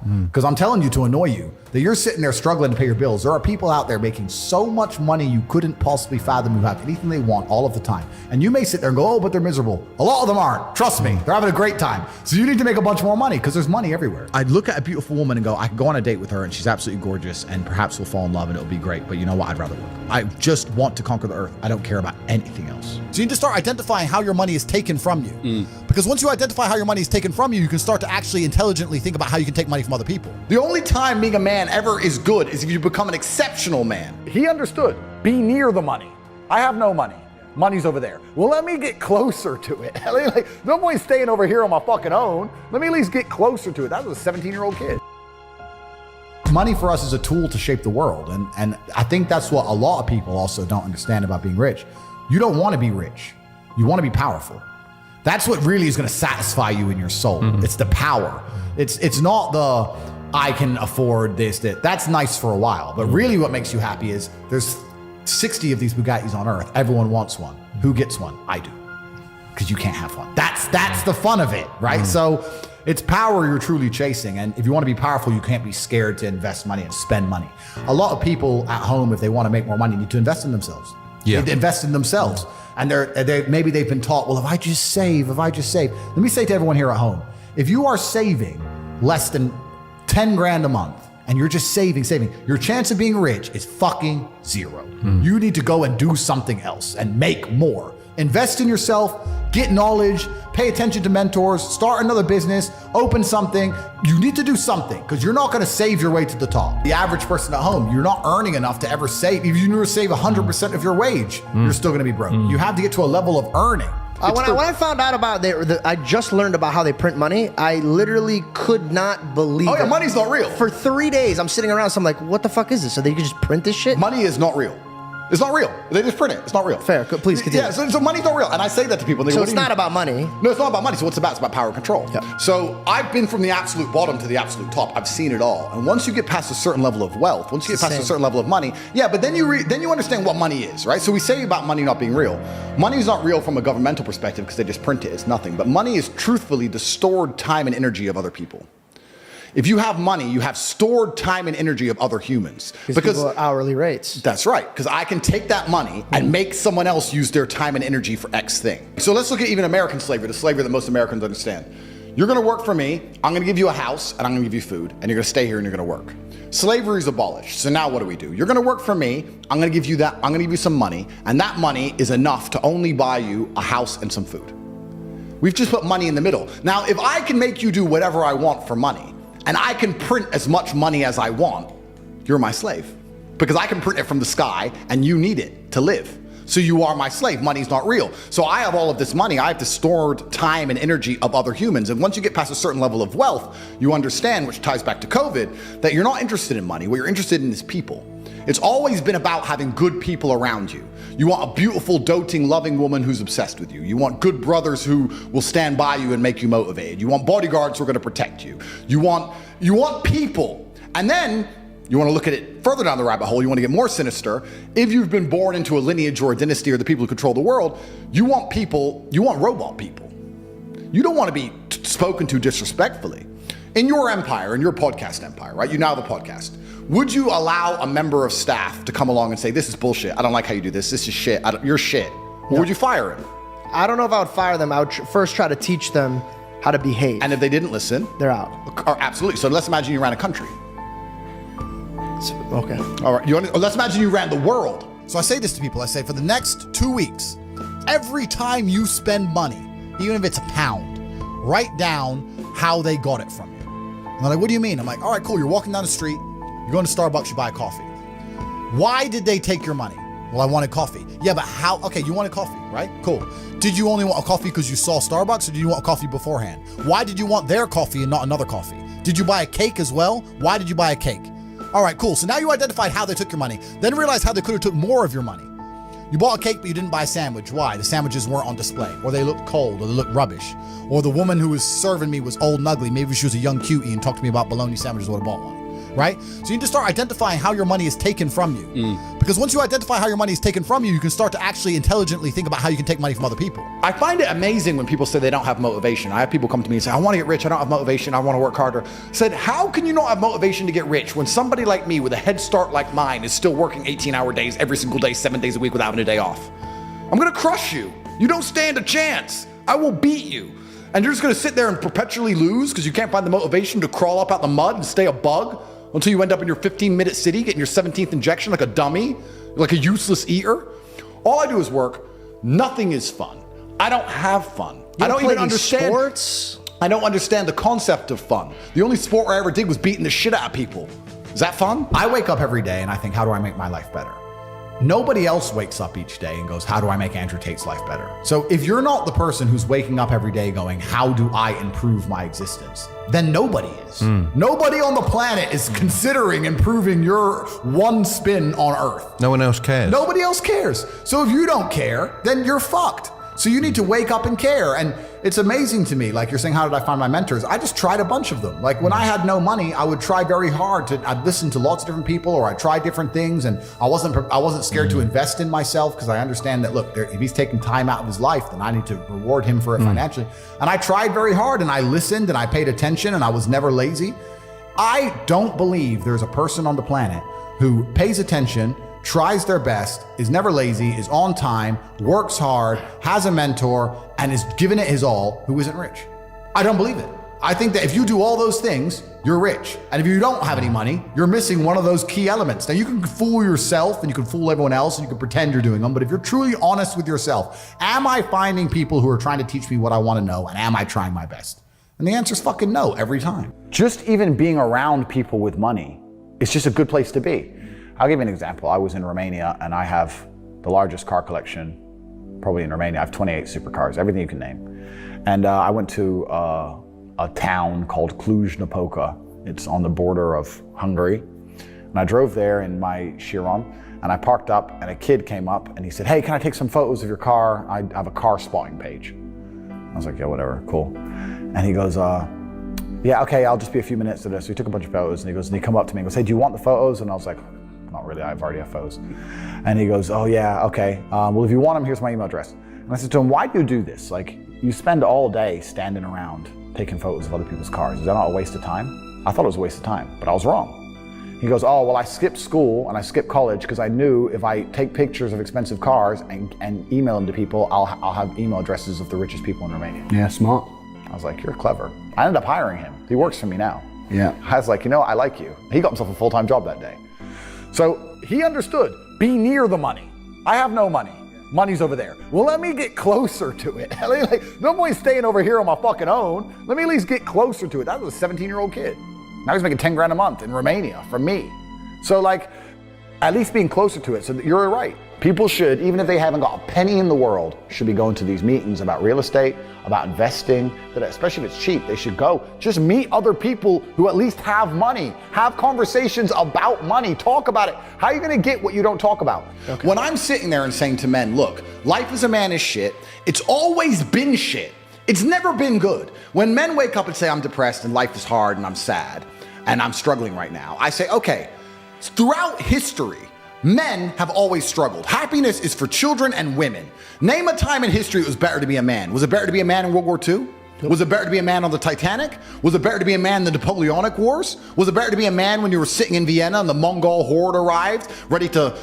Because I'm telling you to annoy you that you're sitting there struggling to pay your bills. There are people out there making so much money you couldn't possibly fathom, who have anything they want all of the time. And you may sit there and go, oh, but they're miserable. A lot of them aren't. Trust me, they're having a great time. So you need to make a bunch more money because there's money everywhere. I'd look at a beautiful woman and go, I can go on a date with her and she's absolutely gorgeous and perhaps we'll fall in love and it'll be great. But you know what? I'd rather work. I just want to conquer the earth. I don't care about anything else. So you need to start identifying how your money is taken from you. Because once you identify how your money is taken from you, you can start to actually intelligently think about how you can take money from other people. The only time being a man ever is good is if you become an exceptional man. He understood. Be near the money. I have no money. Money's over there. Well, let me get closer to it. Like, no point staying over here on my fucking own. Let me at least get closer to it. That was a 17-year-old kid. Money for us is a tool to shape the world. And I think that's what a lot of people also don't understand about being rich. You don't want to be rich. You want to be powerful. That's what really is going to satisfy you in your soul. It's the power. It's not the, I can afford this, that. That's nice for a while. But really what makes you happy is there's 60 of these Bugattis on earth. Everyone wants one. Who gets one? I do. Because you can't have one. That's the fun of it, right? So it's power you're truly chasing. And if you want to be powerful, you can't be scared to invest money and spend money. A lot of people at home, if they want to make more money, need to invest in themselves. They invest in themselves. And maybe they've been taught, well, if I just save. Let me say to everyone here at home, if you are saving less than 10 grand a month and you're just saving, your chance of being rich is fucking zero. You need to go and do something else and make more. Invest in yourself, get knowledge, pay attention to mentors, start another business, open something. You need to do something because you're not going to save your way to the top. The average person at home, you're not earning enough to ever save. If you never save 100% of your wage, you're still going to be broke. You have to get to a level of earning. When I found out about I just learned about how they print money. I literally could not believe it. Money's not real. For 3 days, I'm sitting around, so I'm like, what the fuck is this? So they could just print this shit? Money is not real. It's not real. They just print it. It's not real. Fair. Please continue. Yeah, so money's not real. And I say that to people. So it's not about money. No, it's not about money. So what's it about? It's about power and control. Yeah. So I've been from the absolute bottom to the absolute top. I've seen it all. And once you get past a certain level of wealth, once you get past a certain level of money, but then you understand what money is, right? So we say about money not being real. Money is not real from a governmental perspective because they just print it. It's nothing. But money is truthfully the stored time and energy of other people. If you have money, you have stored time and energy of other humans. Because people are hourly rates. That's right. Because I can take that money and make someone else use their time and energy for X thing. So let's look at even American slavery, the slavery that most Americans understand. You're going to work for me. I'm going to give you a house and I'm going to give you food and you're going to stay here and you're going to work. Slavery is abolished. So now what do? You're going to work for me. I'm going to give you that. I'm going to give you some money. And that money is enough to only buy you a house and some food. We've just put money in the middle. Now, if I can make you do whatever I want for money, and I can print as much money as I want, you're my slave. Because I can print it from the sky and you need it to live. So you are my slave. Money's not real. So I have all of this money. I have the stored time and energy of other humans. And once you get past a certain level of wealth, you understand, which ties back to COVID, that you're not interested in money. What you're interested in is people. It's always been about having good people around you. You want a beautiful, doting, loving woman who's obsessed with you. You want good brothers who will stand by you and make you motivated. You want bodyguards who are going to protect you. You want people. And then you want to look at it further down the rabbit hole. You want to get more sinister. If you've been born into a lineage or a dynasty or the people who control the world, you want people, you want robot people. You don't want to be spoken to disrespectfully. In your empire, in your podcast empire, right? You now have a podcast. Would you allow a member of staff to come along and say, this is bullshit, I don't like how you do this, is shit, you're shit? Or would you fire him? I don't know if I would fire them. I would first try to teach them how to behave. And if they didn't listen? They're out. Absolutely. So let's imagine you ran a country. Okay. All right. Let's imagine you ran the world. So I say this to people. I say, for the next 2 weeks, every time you spend money, even if it's £1, write down how they got it from you. And they're like, what do you mean? I'm like, all right, cool. You're walking down the street. You're going to Starbucks. You buy a coffee. Why did they take your money? Well, I wanted coffee. Yeah, but how? Okay, you wanted coffee, right? Cool. Did you only want a coffee because you saw Starbucks, or did you want a coffee beforehand? Why did you want their coffee and not another coffee? Did you buy a cake as well? Why did you buy a cake? All right, cool. So now you identified how they took your money. Then realize how they could have took more of your money. You bought a cake, but you didn't buy a sandwich. Why? The sandwiches weren't on display, or they looked cold, or they looked rubbish. Or the woman who was serving me was old and ugly. Maybe she was a young cutie and talked to me about bologna sandwiches, would have bought one, right? So you need to start identifying how your money is taken from you. Because once you identify how your money is taken from you, you can start to actually intelligently think about how you can take money from other people. I find it amazing when people say they don't have motivation. I have people come to me and say, I want to get rich, I don't have motivation, I want to work harder. I said, how can you not have motivation to get rich when somebody like me with a head start like mine is still working 18-hour days every single day, 7 days a week without having a day off? I'm gonna crush you. You don't stand a chance. I will beat you. And you're just gonna sit there and perpetually lose because you can't find the motivation to crawl up out the mud and stay a bug until you end up in your 15-minute city getting your 17th injection like a dummy, like a useless eater. All I do is work. Nothing is fun. I don't have fun. I don't even understand sports. I don't understand the concept of fun. The only sport I ever did was beating the shit out of people. Is that fun? I wake up every day and I think, how do I make my life better? Nobody else wakes up each day and goes, how do I make Andrew Tate's life better? So if you're not the person who's waking up every day going, how do I improve my existence? Then nobody is. Nobody on the planet is considering improving your one spin on Earth. No one else cares. Nobody else cares. So if you don't care, then you're fucked. So you need to wake up and care. And it's amazing to me, like you're saying, how did I find my mentors? I just tried a bunch of them. Like when I had no money, I would try very hard I'd listen to lots of different people, or I'd try different things. And I wasn't scared to invest in myself because I understand that, look, if he's taking time out of his life, then I need to reward him for it financially. And I tried very hard and I listened and I paid attention and I was never lazy. I don't believe there's a person on the planet who pays attention, tries their best, is never lazy, is on time, works hard, has a mentor, and is giving it his all, who isn't rich. I don't believe it. I think that if you do all those things, you're rich. And if you don't have any money, you're missing one of those key elements. Now you can fool yourself and you can fool everyone else and you can pretend you're doing them, but if you're truly honest with yourself, am I finding people who are trying to teach me what I want to know, and am I trying my best? And the answer is fucking no every time. Just even being around people with money, it's just a good place to be. I'll give you an example. I was in Romania and I have the largest car collection probably in Romania. I have 28 supercars, everything you can name. And I went to a town called Cluj-Napoca. It's on the border of Hungary. And I drove there in my Chiron and I parked up and a kid came up and he said, hey, can I take some photos of your car? I have a car spotting page. I was like, yeah, whatever, cool. And he goes, yeah, okay, I'll just be a few minutes to this. So he took a bunch of photos and he come up to me and goes, hey, do you want the photos? And I was like, not really, I've already have photos. And he goes, oh yeah, okay. Well, if you want them, here's my email address. And I said to him, why do you do this? Like, you spend all day standing around taking photos of other people's cars. Is that not a waste of time? I thought it was a waste of time, but I was wrong. He goes, oh, well, I skipped school and I skipped college because I knew if I take pictures of expensive cars and email them to people, I'll have email addresses of the richest people in Romania. Yeah, smart. I was like, you're clever. I ended up hiring him. He works for me now. Yeah. I was like, you know, I like you. He got himself a full-time job that day. So he understood, be near the money. I have no money. Money's over there. Well, let me get closer to it. Like, no point staying over here on my fucking own. Let me at least get closer to it. That was a 17-year-old kid. Now he's making 10 grand a month in Romania from me. So like, at least being closer to it. So that you're right. People should, even if they haven't got a penny in the world, should be going to these meetings about real estate, about investing, that especially if it's cheap, they should go. Just meet other people who at least have money. Have conversations about money. Talk about it. How are you gonna get what you don't talk about? Okay. When I'm sitting there and saying to men, look, life as a man is shit. It's always been shit. It's never been good. When men wake up and say, I'm depressed and life is hard and I'm sad and I'm struggling right now, I say, okay, throughout history, men have always struggled. Happiness is for children and women. Name a time in history it was better to be a man. Was it better to be a man in World War II? Was it better to be a man on the Titanic? Was it better to be a man in the Napoleonic Wars? Was it better to be a man when you were sitting in Vienna and the Mongol horde arrived, ready to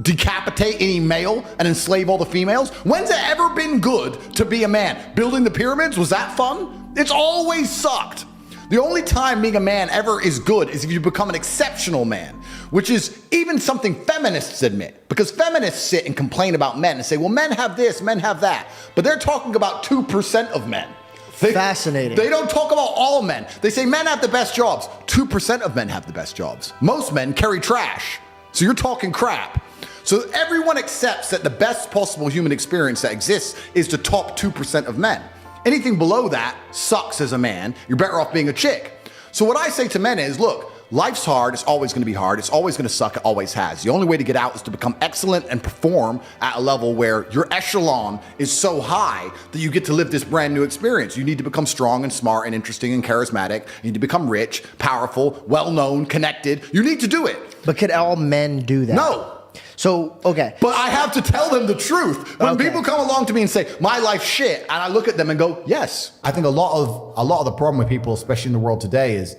decapitate any male and enslave all the females? When's it ever been good to be a man? Building the pyramids, was that fun? It's always sucked. The only time being a man ever is good is if you become an exceptional man, which is even something feminists admit. Because feminists sit and complain about men and say, well, men have this, men have that. But they're talking about 2% of men. Fascinating. They don't talk about all men. They say men have the best jobs. 2% of men have the best jobs. Most men carry trash. So you're talking crap. So everyone accepts that the best possible human experience that exists is the top 2% of men. Anything below that sucks as a man. You're better off being a chick. So what I say to men is, look, life's hard. It's always going to be hard. It's always going to suck. It always has. The only way to get out is to become excellent and perform at a level where your echelon is so high that you get to live this brand new experience. You need to become strong and smart and interesting and charismatic. You need to become rich, powerful, well-known, connected. You need to do it. But can all men do that? No. So, okay. But I have to tell them the truth. When Okay. people come along to me and say, my life's shit, and I look at them and go, yes. I think a lot of the problem with people, especially in the world today, is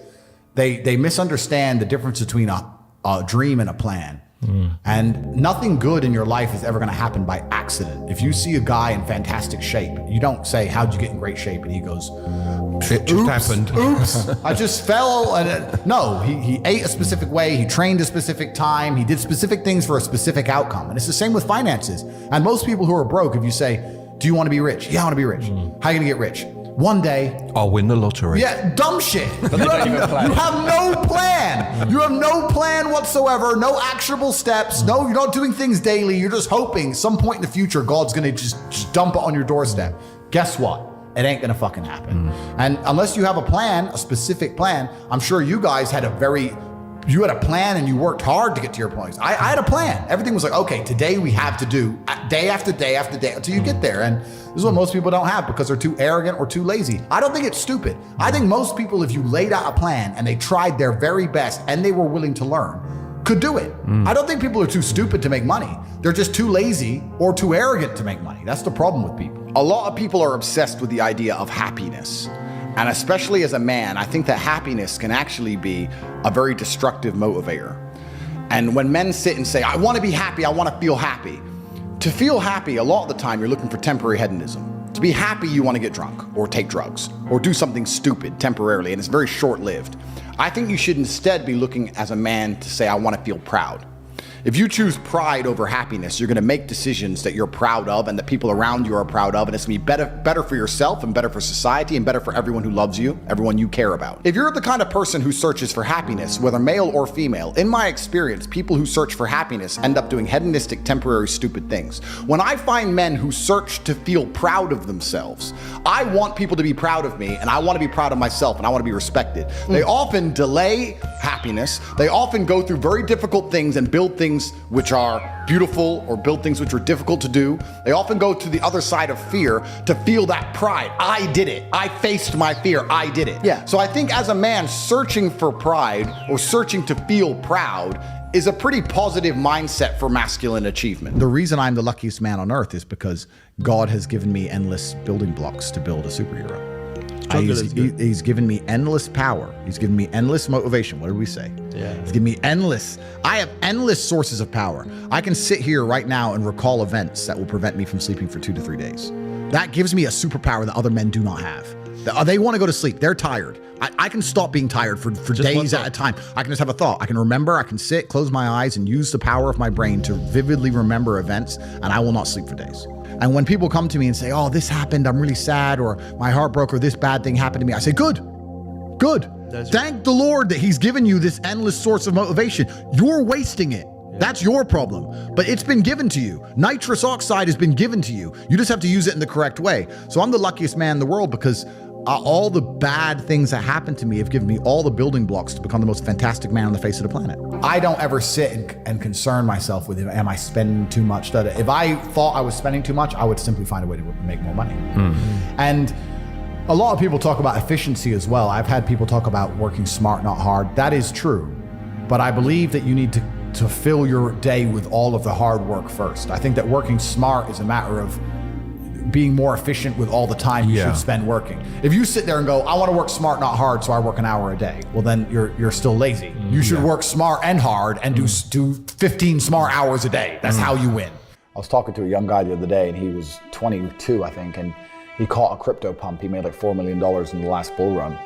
they misunderstand the difference between a dream and a plan. And nothing good in your life is ever going to happen by accident. If you see a guy in fantastic shape, you don't say, how'd you get in great shape? And he goes, It just happened. Oops, I just fell. No, he ate a specific way. He trained a specific time. He did specific things for a specific outcome. And it's the same with finances. And most people who are broke, if you say, do you want to be rich? Yeah, I want to be rich. How are you going to get rich? One day. I'll win the lottery. Yeah, dumb shit. You have no plan. You have no plan whatsoever. No actionable steps. No, you're not doing things daily. You're just hoping some point in the future God's going to just dump it on your doorstep. Guess what? It ain't gonna fucking happen. And unless you have a plan, a specific plan, I'm sure you guys had you had a plan and you worked hard to get to your points. I had a plan. Everything was like, okay, today we have to do day after day after day until you get there. And this is what most people don't have because they're too arrogant or too lazy. I don't think it's stupid. I think most people, if you laid out a plan and they tried their very best and they were willing to learn, could do it. I don't think people are too stupid to make money. They're just too lazy or too arrogant to make money. That's the problem with people. A lot of people are obsessed with the idea of happiness. And especially as a man, I think that happiness can actually be a very destructive motivator. And when men sit and say, I want to be happy, I want to feel happy. To feel happy, a lot of the time, you're looking for temporary hedonism. To be happy, you want to get drunk or take drugs or do something stupid temporarily, and it's very short-lived. I think you should instead be looking as a man to say, I want to feel proud. If you choose pride over happiness, you're going to make decisions that you're proud of and that people around you are proud of, and it's going to be better for yourself and better for society and better for everyone who loves you, everyone you care about. If you're the kind of person who searches for happiness, whether male or female, in my experience, people who search for happiness end up doing hedonistic, temporary, stupid things. When I find men who search to feel proud of themselves, I want people to be proud of me, and I want to be proud of myself, and I want to be respected. They often delay happiness. They often go through very difficult things and build things which are beautiful or build things which are difficult to do. They often go to the other side of fear to feel that pride. I did it. I faced my fear. I did it. Yeah. So I think as a man, searching for pride or searching to feel proud is a pretty positive mindset for masculine achievement. The reason I'm the luckiest man on earth is because God has given me endless building blocks to build a superhero. He's given me endless power. He's given me endless motivation. What did we say? Yeah. He's given me I have endless sources of power. I can sit here right now and recall events that will prevent me from sleeping for 2 to 3 days. That gives me a superpower that other men do not have. They want to go to sleep. They're tired. I can stop being tired for days at a time. I can just have a thought. I can remember, I can sit, close my eyes, and use the power of my brain to vividly remember events, and I will not sleep for days. And when people come to me and say, oh, this happened, I'm really sad, or my heart broke, or this bad thing happened to me, I say, good. Thank the Lord that he's given you this endless source of motivation. You're wasting it. That's your problem, but it's been given to you. Nitrous oxide has been given to you. You just have to use it in the correct way. So I'm the luckiest man in the world because all the bad things that happened to me have given me all the building blocks to become the most fantastic man on the face of the planet. I don't ever sit and concern myself with, am I spending too much? If I thought I was spending too much, I would simply find a way to make more money. And a lot of people talk about efficiency as well. I've had people talk about working smart, not hard. That is true. But I believe that you need to fill your day with all of the hard work first. I think that working smart is a matter of being more efficient with all the time you should spend working. If you sit there and go, I want to work smart, not hard, so I work an hour a day, well, then you're still lazy. You should work smart and hard and do 15 smart hours a day. That's how you win. I was talking to a young guy the other day, and he was 22, I think, and he caught a crypto pump. He made like $4 million in the last bull run,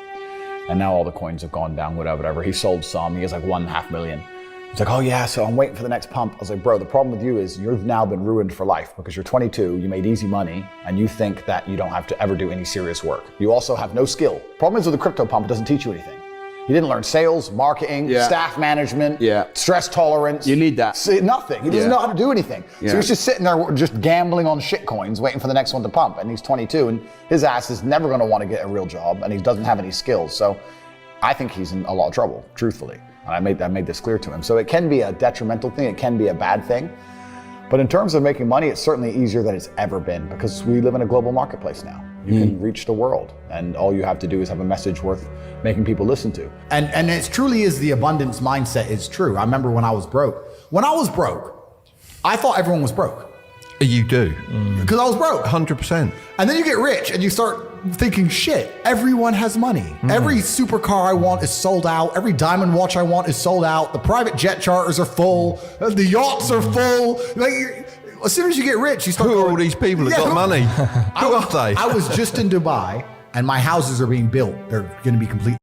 and now all the coins have gone down, whatever. He sold some. He has like 1.5 million. He's like, oh yeah, so I'm waiting for the next pump. I was like, bro, the problem with you is you've now been ruined for life because you're 22, you made easy money, and you think that you don't have to ever do any serious work. You also have no skill. Problem is with the crypto pump, it doesn't teach you anything. He didn't learn sales, marketing, staff management, stress tolerance. You need that. Nothing. He doesn't know how to do anything. So he's just sitting there just gambling on shit coins, waiting for the next one to pump. And he's 22, and his ass is never going to want to get a real job, and he doesn't have any skills. So I think he's in a lot of trouble, truthfully. And I made this clear to him. So it can be a detrimental thing. It can be a bad thing. But in terms of making money, it's certainly easier than it's ever been because we live in a global marketplace now. You can reach the world, and all you have to do is have a message worth making people listen to. And it truly is the abundance mindset is true. I remember when I was broke. I thought everyone was broke You do. because I was broke. 100%. And then you get rich and you start thinking, shit, everyone has money. Every supercar I want is sold out. Every diamond watch I want is sold out. The private jet charters are full. The yachts are full. Like, as soon as you get rich, you start Who are going, all these people that Yeah, got who- money? Who are they? I was just in Dubai and my houses are being built. They're going to be complete.